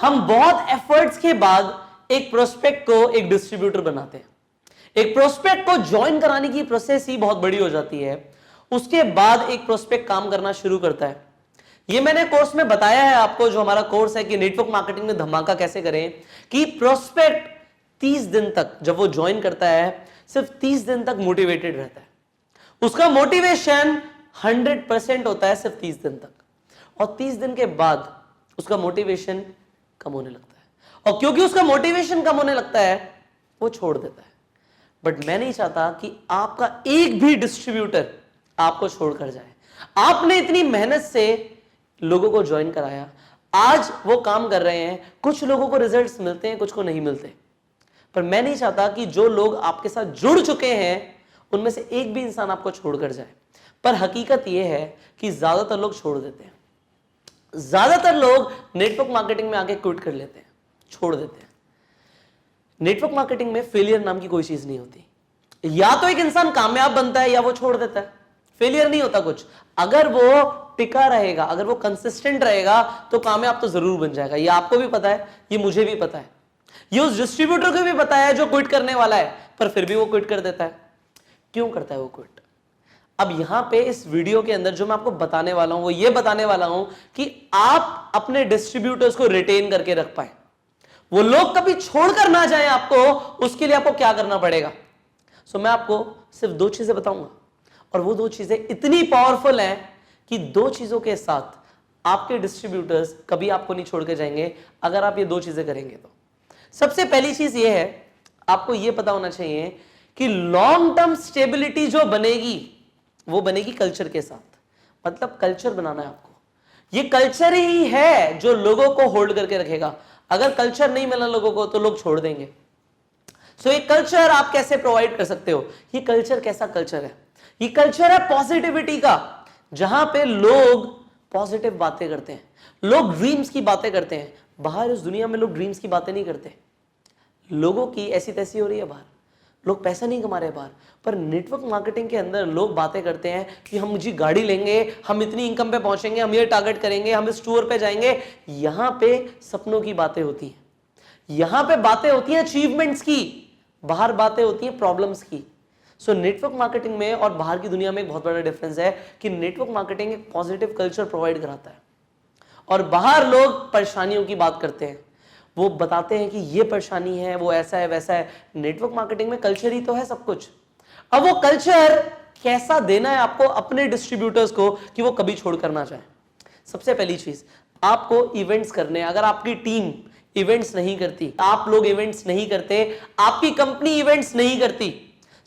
हम बहुत एफर्ट्स के बाद एक प्रोस्पेक्ट को एक डिस्ट्रीब्यूटर बनाते हैं। एक प्रोस्पेक्ट को ज्वाइन कराने की प्रोसेस ही बहुत बड़ी हो जाती है। उसके बाद एक प्रोस्पेक्ट काम करना शुरू करता है। ये मैंने कोर्स में बताया है आपको, जो हमारा कोर्स है कि नेटवर्क मार्केटिंग में धमाका कैसे करें, कि प्रोस्पेक्ट 30 दिन तक जब वो ज्वाइन करता है, सिर्फ 30 दिन तक मोटिवेटेड रहता है। उसका मोटिवेशन 100% होता है सिर्फ 30 दिन तक, और 30 दिन के बाद उसका मोटिवेशन कम होने लगता है। और क्योंकि उसका मोटिवेशन कम होने लगता है, वो छोड़ देता है। बट मैं नहीं चाहता कि आपका एक भी डिस्ट्रीब्यूटर आपको छोड़कर जाए। आपने इतनी मेहनत से लोगों को ज्वाइन कराया, आज वो काम कर रहे हैं, कुछ लोगों को रिजल्ट्स मिलते हैं, कुछ को नहीं मिलते। पर मैं नहीं चाहता कि जो लोग आपके साथ जुड़ चुके हैं उनमें से एक भी इंसान आपको छोड़कर जाए। पर हकीकत यह है कि ज्यादातर लोग छोड़ देते हैं। ज्यादातर लोग नेटवर्क मार्केटिंग में आके क्विट कर लेते हैं, छोड़ देते हैं। नेटवर्क मार्केटिंग में फेलियर नाम की कोई चीज नहीं होती। या तो एक इंसान कामयाब बनता है या वो छोड़ देता है। फेलियर नहीं होता कुछ। अगर वो टिका रहेगा, अगर वो कंसिस्टेंट रहेगा, तो कामयाब तो जरूर बन जाएगा। ये आपको भी पता है, ये मुझे भी पता है, ये उस डिस्ट्रीब्यूटर को भी पता है जो क्विट करने वाला है, पर फिर भी वो क्विट कर देता है। क्यों करता है वो क्विट? अब यहां पे इस वीडियो के अंदर जो मैं आपको बताने वाला हूं, वो ये बताने वाला हूं कि आप अपने डिस्ट्रीब्यूटर्स को रिटेन करके रख पाए, वो लोग कभी छोड़कर ना जाए आपको। उसके लिए आपको क्या करना पड़ेगा? मैं आपको सिर्फ 2 चीजें बताऊंगा, और वो 2 चीजें इतनी पावरफुल हैं कि 2 चीजों के साथ आपके डिस्ट्रीब्यूटर्स कभी आपको नहीं छोड़ के जाएंगे अगर आप ये 2 चीजें करेंगे तो। सबसे पहली चीज ये है, आपको ये पता होना चाहिए कि लॉन्ग टर्म स्टेबिलिटी जो बनेगी वो बनेगी कल्चर के साथ। मतलब कल्चर बनाना है आपको। ये कल्चर ही है जो लोगों को होल्ड करके रखेगा। अगर कल्चर नहीं मिला लोगों को तो लोग छोड़ देंगे। ये कल्चर आप कैसे प्रोवाइड कर सकते हो? ये कल्चर कैसा कल्चर है? ये कल्चर है पॉजिटिविटी का, जहां पे लोग पॉजिटिव बातें करते हैं, लोग ड्रीम्स की बातें करते हैं। बाहर इस दुनिया में लोग ड्रीम्स की बातें नहीं करते। लोगों की ऐसी तैसी हो रही है बाहर, लोग पैसा नहीं कमा रहे बाहर। पर नेटवर्क मार्केटिंग के अंदर लोग बातें करते हैं कि हम जी गाड़ी लेंगे, हम इतनी इनकम पे पहुंचेंगे, हम ये टारगेट करेंगे, हम इस टूर पे जाएंगे। यहां पे सपनों की बातें होती हैं, यहां पे बातें होती हैं अचीवमेंट्स की, बाहर बातें होती हैं प्रॉब्लम्स की। नेटवर्क मार्केटिंग में और बाहर की दुनिया में एक बहुत बड़ा डिफरेंस है कि नेटवर्क मार्केटिंग एक पॉजिटिव कल्चर प्रोवाइड कराता है, और बाहर लोग परेशानियों की बात करते हैं। वो बताते हैं कि ये परेशानी है, वो ऐसा है, वैसा है। नेटवर्क मार्केटिंग में कल्चर ही तो है सब कुछ। अब वो कल्चर कैसा देना है आपको अपने डिस्ट्रीब्यूटर्स को कि वो कभी छोड़कर ना जाए? सबसे पहली चीज, आपको इवेंट्स करने हैं। अगर आपकी टीम इवेंट्स नहीं करती, आप लोग इवेंट्स नहीं करते, आपकी कंपनी इवेंट्स नहीं करती,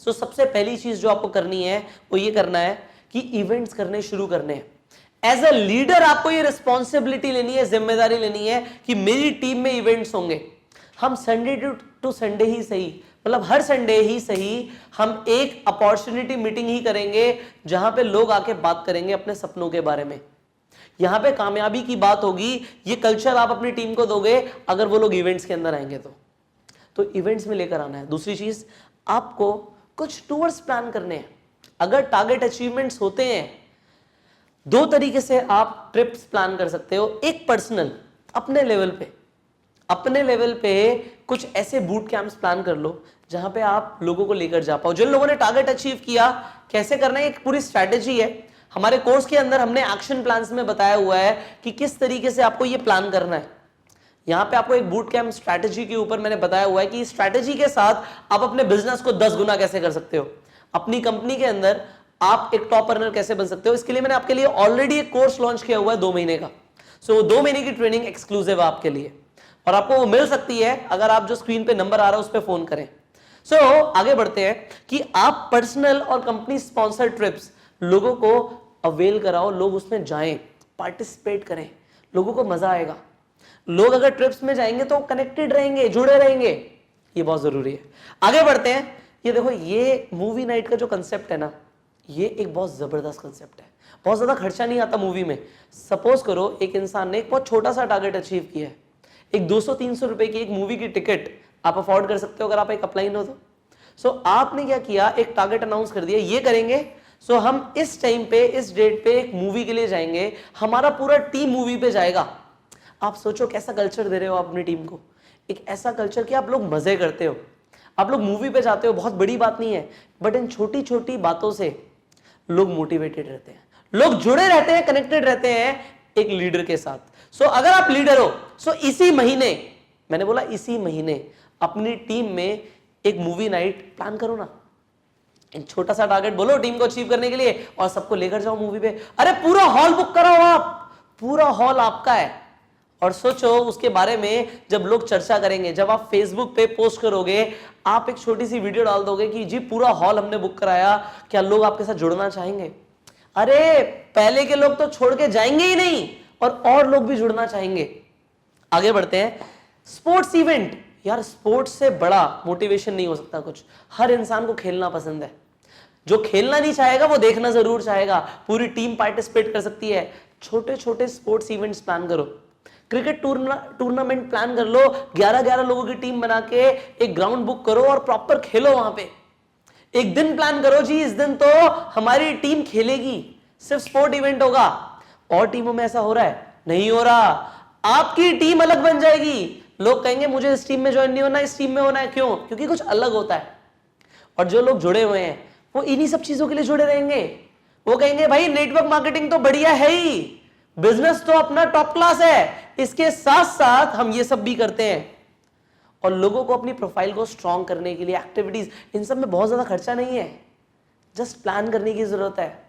सबसे पहली चीज जो आपको करनी है वो ये करना है कि इवेंट्स करने शुरू करने हैं। एज अ लीडर आपको ये रिस्पॉन्सिबिलिटी लेनी है, जिम्मेदारी लेनी है कि मेरी टीम में इवेंट्स होंगे। हम संडे टू संडे ही सही, मतलब हर संडे ही सही, हम एक अपॉर्चुनिटी मीटिंग ही करेंगे जहां पे लोग आके बात करेंगे अपने सपनों के बारे में। यहां पे कामयाबी की बात होगी। ये कल्चर आप अपनी टीम को दोगे अगर वो लोग इवेंट्स के अंदर आएंगे तो इवेंट्स में लेकर आना है। दूसरी चीज, आपको कुछ टूर्स प्लान करने हैं। अगर टारगेट अचीवमेंट्स होते हैं, 2 तरीके से आप ट्रिप्स प्लान कर सकते हो। एक पर्सनल, अपने लेवल पे कुछ ऐसे बूट कैंप्स प्लान कर लो जहां पे आप लोगों को लेकर जा पाओ। जिन लोगों ने टारगेट अचीव किया, कैसे करना है, एक पूरी स्ट्रैटेजी है। हमारे कोर्स के अंदर हमने एक्शन प्लान्स में बताया हुआ है कि किस तरीके से आपको ये प्लान करना है। यहां पे आपको एक बूट कैंप स्ट्रैटेजी के ऊपर मैंने बताया हुआ है कि इस स्ट्रैटेजी के साथ आप अपने बिजनेस को 10 गुना कैसे कर सकते हो। अपनी कंपनी के अंदर आप एक टॉप अर्नर कैसे बन सकते हो। इसके लिए मैंने आपके लिए ऑलरेडी एक कोर्स लॉन्च किया हुआ है 2 महीने का। 2 महीने की ट्रेनिंग एक्सक्लूसिव है आपके लिए, और आपको वो मिल सकती है अगर आप जो स्क्रीन पे नंबर आ रहा है उस पर फोन करें। आगे बढ़ते हैं कि आप पर्सनल और कंपनी स्पॉन्सर्ड ट्रिप्स लोगों को अवेल कराओ, लोग उसमें जाएं, पार्टिसिपेट करें, लोगों को मजा आएगा। लोग अगर ट्रिप्स में जाएंगे तो कनेक्टेड रहेंगे, जुड़े रहेंगे। ये बहुत जरूरी है। आगे बढ़ते हैं। ये देखो, ये मूवी नाइट का जो कंसेप्ट है ना, ये एक बहुत जबरदस्त कंसेप्ट है। बहुत ज्यादा खर्चा नहीं आता मूवी में। सपोज करो एक इंसान ने एक बहुत छोटा सा टारगेट अचीव किया है, एक 200-300 रुपए की एक मूवी की टिकट आप अफोर्ड कर सकते हो अगर आप एक अपलाइन हो तो। आपने क्या किया, एक टारगेट अनाउंस कर दिया, ये करेंगे, हम इस टाइम पे, इस डेट पे एक मूवी के लिए जाएंगे, हमारा पूरा टीम मूवी पे जाएगा। आप सोचो कैसा कल्चर दे रहे हो आप अपनी टीम को, एक ऐसा कल्चर कि आप लोग मजे करते हो, आप लोग मूवी पे जाते हो, बहुत बड़ी बात नहीं है, बट इन छोटी छोटी बातों से लोग मोटिवेटेड रहते हैं, लोग जुड़े रहते हैं, कनेक्टेड रहते हैं एक लीडर के साथ। सो अगर आप लीडर हो, सो इसी महीने, मैंने बोला इसी महीने, अपनी टीम में एक मूवी नाइट प्लान करो ना, एक छोटा सा टारगेट बोलो टीम को अचीव करने के लिए और सबको लेकर जाओ मूवी पे। अरे पूरा हॉल बुक कराओ, आप पूरा हॉल आपका है, और सोचो उसके बारे में जब लोग चर्चा करेंगे, जब आप फेसबुक पे पोस्ट करोगे, आप एक छोटी सी वीडियो डाल दोगे कि जी पूरा हॉल हमने बुक कराया, क्या लोग आपके साथ जुड़ना चाहेंगे? अरे पहले के लोग तो छोड़ के जाएंगे ही नहीं, और लोग भी जुड़ना चाहेंगे। आगे बढ़ते हैं। स्पोर्ट्स इवेंट, यार स्पोर्ट्स से बड़ा मोटिवेशन नहीं हो सकता कुछ। हर इंसान को खेलना पसंद है, जो खेलना नहीं चाहेगा वो देखना जरूर चाहेगा। पूरी टीम पार्टिसिपेट कर सकती है। छोटे छोटे स्पोर्ट्स इवेंट्स प्लान करो, क्रिकेट टूर्नामेंट प्लान कर लो, 11-11 लोगों की टीम बना के एक ग्राउंड बुक करो और प्रॉपर खेलो वहां पे। एक दिन प्लान करो जी, इस दिन तो हमारी टीम खेलेगी, सिर्फ स्पोर्ट इवेंट होगा। और टीमों में ऐसा हो रहा है? नहीं हो रहा। आपकी टीम अलग बन जाएगी, लोग कहेंगे मुझे इस टीम में ज्वाइन नहीं होना, इस टीम में होना है। क्यों? क्योंकि कुछ अलग होता है। और जो लोग जुड़े हुए हैं वो इन्हीं सब चीजों के लिए जुड़े रहेंगे। वो कहेंगे भाई नेटवर्क मार्केटिंग तो बढ़िया है ही, बिजनेस तो अपना टॉप क्लास है, इसके साथ साथ हम ये सब भी करते हैं। और लोगों को अपनी प्रोफाइल को स्ट्रॉन्ग करने के लिए एक्टिविटीज, इन सब में बहुत ज्यादा खर्चा नहीं है, जस्ट प्लान करने की जरूरत है।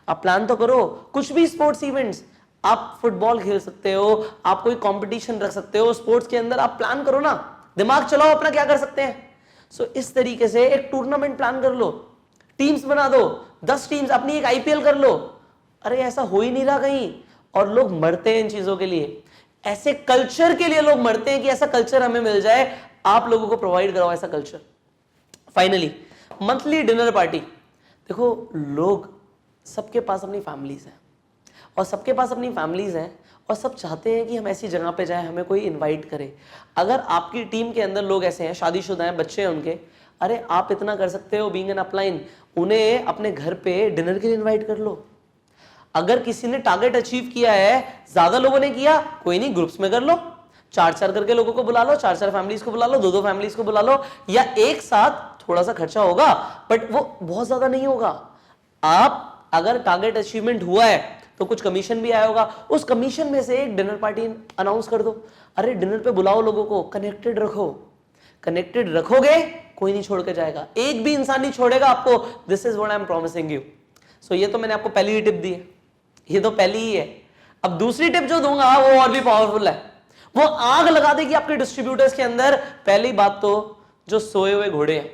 आप प्लान तो करो, कुछ भी स्पोर्ट्स इवेंट्स, आप फुटबॉल खेल सकते हो, आप कोई कंपटीशन रख सकते हो स्पोर्ट्स के अंदर, आप प्लान करो ना, दिमाग चलाओ अपना, क्या कर सकते हैं। सो इस तरीके से एक टूर्नामेंट प्लान कर लो, टीम्स बना दो, 10 टीम्स, अपनी एक आईपीएल कर लो। अरे ऐसा हो ही नहीं रहा कहीं, और लोग मरते हैं इन चीजों के लिए, ऐसे कल्चर के लिए लोग मरते हैं कि ऐसा कल्चर हमें मिल जाए। आप लोगों को प्रोवाइड कराओ ऐसा culture. Finally monthly dinner party. देखो लोग, सबके पास अपनी फैमिलीज हैं, और सबके पास अपनी फैमिलीज हैं, और सब चाहते हैं कि हम ऐसी जगह पे जाएं, हमें कोई इनवाइट करे। अगर आपकी टीम के अंदर लोग ऐसे हैं, शादीशुदा हैं, बच्चे हैं उनके, अरे आप इतना कर सकते हो बीइंग एन अपलाइन, उन्हें अपने घर पे डिनर के लिए इनवाइट कर लो। अगर किसी ने टारगेट अचीव किया है, ज्यादा लोगों ने किया, कोई नहीं, ग्रुप्स में कर लो, 4-4 करके लोगों को बुला लो, 4-4 फैमिलीज को बुला लो, 2-2 फैमिलीज को बुला लो, या एक साथ। थोड़ा सा खर्चा होगा बट वो बहुत ज्यादा नहीं होगा। आप अगर टारगेट अचीवमेंट हुआ है तो कुछ कमीशन भी आया होगा, उस कमीशन में से एक डिनर पार्टी अनाउंस कर दो। अरे डिनर पे बुलाओ लोगों को, कनेक्टेड रखो। कनेक्टेड रखोगे, कोई नहीं छोड़ के जाएगा, एक भी इंसान नहीं छोड़ेगा आपको। This is what I am promising you. So ये तो मैंने आपको पहली ही टिप दी है, ये तो पहली ही है। अब दूसरी टिप जो दूंगा वो और भी पावरफुल है, वो आग लगा देगी आपके डिस्ट्रीब्यूटर्स के अंदर। पहली बात तो जो सोए हुए घोड़े हैं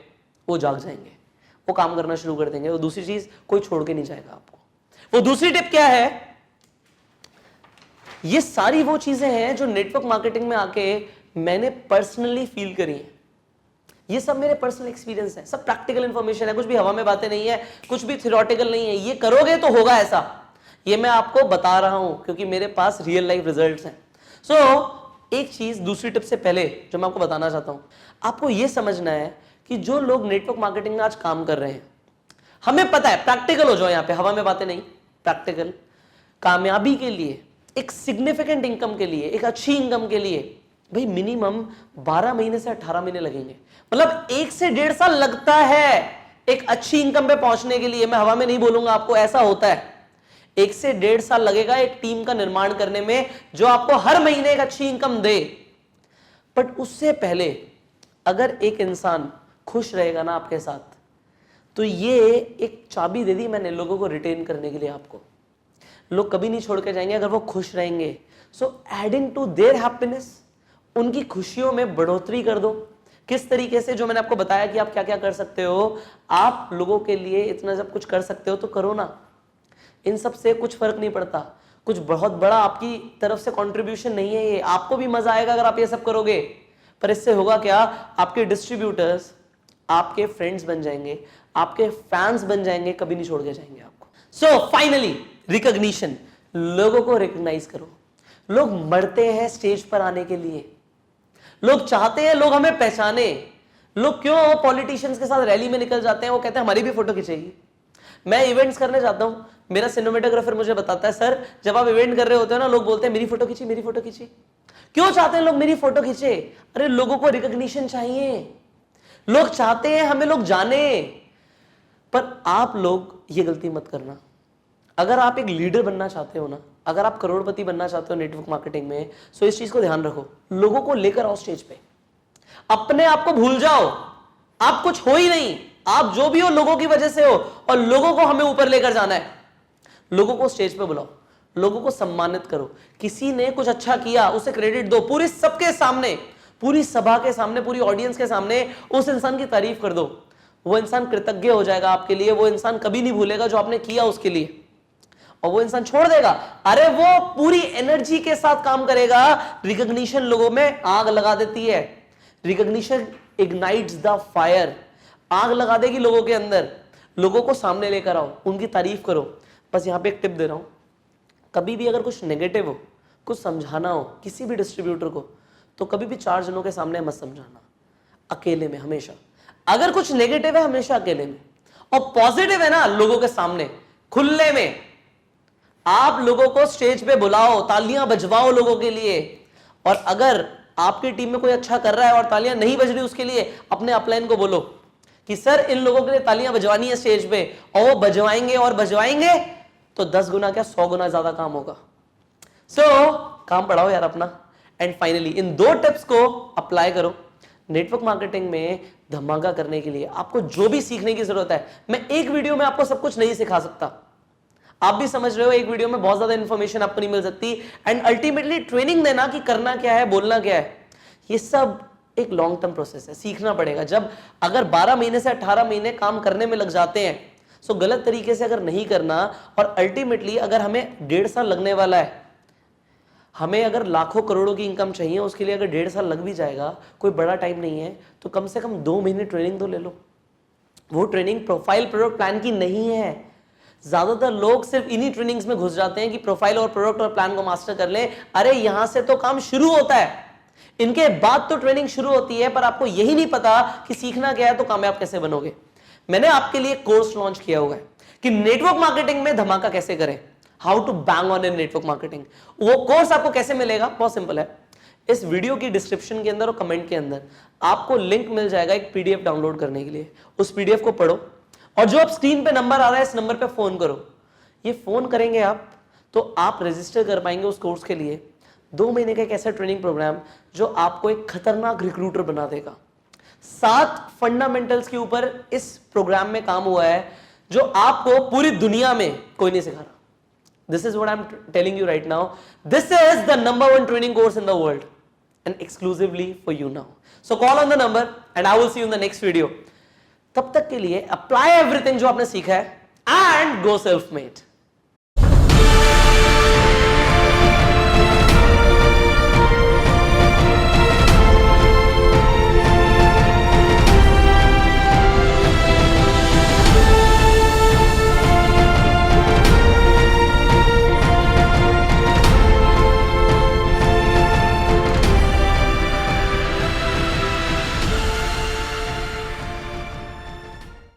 वो जाग जाएंगे, वो काम करना शुरू कर देंगे। वो दूसरी चीज, कोई छोड़ के नहीं जाएगा आपको। वो दूसरी टिप क्या है? ये सारी वो चीजें हैं जो नेटवर्क मार्केटिंग में आके मैंने पर्सनली फील करी हैं। ये सब मेरे पर्सनल एक्सपीरियंस है, सब प्रैक्टिकल इंफॉर्मेशन है, कुछ भी हवा में बातें नहीं है, कुछ भी थियोरेटिकल नहीं है। ये करोगे तो होगा ऐसा, ये मैं आपको बता रहा हूं क्योंकि मेरे पास रियल लाइफ रिजल्ट्स हैं। सो एक चीज दूसरी टिप से पहले जो मैं आपको बताना चाहता हूं, आपको यह समझना है कि जो लोग नेटवर्क मार्केटिंग में आज काम कर रहे हैं, हमें पता है, प्रैक्टिकल हो जाओ यहां पे, हवा में बातें नहीं, प्रैक्टिकल। कामयाबी के लिए, एक सिग्निफिकेंट इनकम के लिए, एक अच्छी इनकम के लिए भाई मिनिमम 12 महीने से 18 महीने लगेंगे। मतलब 1 से 1.5 साल लगता है एक अच्छी इनकम पे पहुंचने के लिए। मैं हवा में नहीं बोलूंगा आपको, ऐसा होता है। 1 से 1.5 साल लगेगा एक टीम का निर्माण करने में जो आपको हर महीने एक अच्छी इनकम दे। बट उससे पहले अगर एक इंसान खुश रहेगा ना आपके साथ, तो ये एक चाबी दे दी मैंने लोगों को रिटेन करने के लिए। आपको लोग कभी नहीं छोड़ के जाएंगे अगर वो खुश रहेंगे। So adding to their happiness, उनकी खुशियों में बढ़ोतरी कर दो। किस तरीके से? जो मैंने आपको बताया कि आप क्या क्या कर सकते हो। आप लोगों के लिए इतना जब कुछ कर सकते हो तो करो ना, इन सब से कुछ फर्क नहीं पड़ता। कुछ बहुत बड़ा आपकी तरफ से कंट्रीब्यूशन नहीं है ये, आपको भी मजा आएगा अगर आप ये सब करोगे। पर इससे होगा क्या? आपके डिस्ट्रीब्यूटर्स आपके फ्रेंड्स बन जाएंगे, आपके फैंस बन जाएंगे, कभी नहीं छोड़ के जाएंगे आपको। सो फाइनली रिकॉग्निशन, लोगों को रिकॉग्नाइज करो। लोग मरते हैं स्टेज पर आने के लिए, लोग चाहते हैं लोग हमें पहचाने। लोग क्यों पॉलिटिशियंस के साथ रैली में निकल जाते हैं, वो कहते हैं हमारी भी फोटो खिंचेगी। मैं इवेंट्स करने जाता हूं, मेरा सिनेमेटोग्राफर मुझे बताता है सर जब आप इवेंट कर रहे होते हो ना, लोग बोलते हैं मेरी फोटो खींची, मेरी फोटो खींची। क्यों चाहते हैं लोग मेरी फोटो खींचे? अरे लोगों को रिकॉग्निशन चाहिए, लोग चाहते हैं हमें लोग जाने। पर आप लोग ये गलती मत करना। अगर आप एक लीडर बनना चाहते हो ना, अगर आप करोड़पति बनना चाहते हो नेटवर्क मार्केटिंग में, तो इस चीज को ध्यान रखो, लोगों को लेकर आओ स्टेज पे। अपने आप को भूल जाओ, आप कुछ हो ही नहीं, आप जो भी हो लोगों की वजह से हो, और लोगों को हमें ऊपर लेकर जाना है। लोगों को स्टेज पे बुलाओ, लोगों को सम्मानित करो। किसी ने कुछ अच्छा किया उसे क्रेडिट दो, पूरी सबके सामने, पूरी सभा के सामने, पूरी ऑडियंस के सामने उस इंसान की तारीफ कर दो। वो इंसान कृतज्ञ हो जाएगा आपके लिए, वो इंसान कभी नहीं भूलेगा जो आपने किया उसके लिए, और वो इंसान छोड़ देगा। अरे वो पूरी एनर्जी के साथ काम करेगा। रिकॉग्निशन लोगों में आग लगा देती है, रिकॉग्निशन इग्नाइट्स द फायर, आग लगा देगी लोगों के अंदर। लोगों को सामने लेकर आओ, उनकी तारीफ करो। बस यहां पे एक टिप दे रहा हूं, कभी भी अगर कुछ नेगेटिव हो, कुछ समझाना हो किसी भी डिस्ट्रीब्यूटर को, तो कभी भी 4 जनों के सामने मत समझाना, अकेले में हमेशा। अगर कुछ नेगेटिव है हमेशा अकेले में, और पॉजिटिव है ना लोगों के सामने खुले में। आप लोगों को स्टेज पे बुलाओ, तालियां बजवाओ लोगों के लिए। और अगर आपकी टीम में कोई अच्छा कर रहा है और तालियां नहीं बज रही, उसके लिए अपने अपलाइन को बोलो कि सर इन लोगों के लिए तालियां बजवानी है स्टेज पे, और वो बजवाएंगे, और बजवाएंगे तो 10 गुना क्या 100 गुना ज्यादा काम होगा। काम बढ़ाओ यार अपना। एंड फाइनली इन 2 टिप्स को अप्लाई करो। नेटवर्क मार्केटिंग में धमाका करने के लिए आपको जो भी सीखने की जरूरत है, मैं एक वीडियो में आपको सब कुछ नहीं सिखा सकता, आप भी समझ रहे हो, एक वीडियो में बहुत ज्यादा इंफॉर्मेशन आपको नहीं मिल सकती। एंड अल्टीमेटली ट्रेनिंग देना कि करना क्या है, बोलना क्या है, ये सब एक लॉन्ग टर्म प्रोसेस है, सीखना पड़ेगा। जब अगर 12 महीने से 18 महीने काम करने में लग जाते हैं, सो गलत तरीके से अगर नहीं करना, और अल्टीमेटली अगर हमें 1.5 साल लगने वाला है, हमें अगर लाखों करोड़ों की इनकम चाहिए, उसके लिए अगर 1.5 साल लग भी जाएगा, कोई बड़ा टाइम नहीं है, तो कम से कम 2 महीने ट्रेनिंग तो ले लो। वो ट्रेनिंग प्रोफाइल प्रोडक्ट प्लान की नहीं है। ज्यादातर लोग सिर्फ इन्हीं ट्रेनिंग्स में घुस जाते हैं कि प्रोफाइल और प्रोडक्ट और प्लान को मास्टर कर लें। अरे यहां से तो काम शुरू होता है, इनके बाद तो ट्रेनिंग शुरू होती है, पर आपको यही नहीं पता कि सीखना क्या है तो कामयाब कैसे बनोगे। मैंने आपके लिए कोर्स लॉन्च किया हुआ है कि नेटवर्क मार्केटिंग में धमाका कैसे करें, how to bang on in network marketing. वो कोर्स आपको कैसे मिलेगा, बहुत सिंपल है। इस वीडियो की डिस्क्रिप्शन के अंदर और कमेंट के अंदर आपको लिंक मिल जाएगा एक पीडीएफ डाउनलोड करने के लिए। उस पीडीएफ को पढ़ो, और जो अब स्क्रीन पे नंबर आ रहा है इस नंबर पे फोन करो। ये फोन करेंगे आप तो आप रजिस्टर कर पाएंगे उस कोर्स के लिए। 2 महीने का एक ऐसा ट्रेनिंग प्रोग्राम जो आपको एक खतरनाक रिक्रूटर बना देगा। 7 फंडामेंटल्स के ऊपर इस प्रोग्राम में काम हुआ है जो आपको पूरी दुनिया में कोई नहीं सिखा रहा। This is what I'm telling you right now. This is the #1 training course in the world and exclusively for you now. So call on the number and I will see you in the next video. तब तक के लिए apply everything जो आपने सीखा है and go self-made.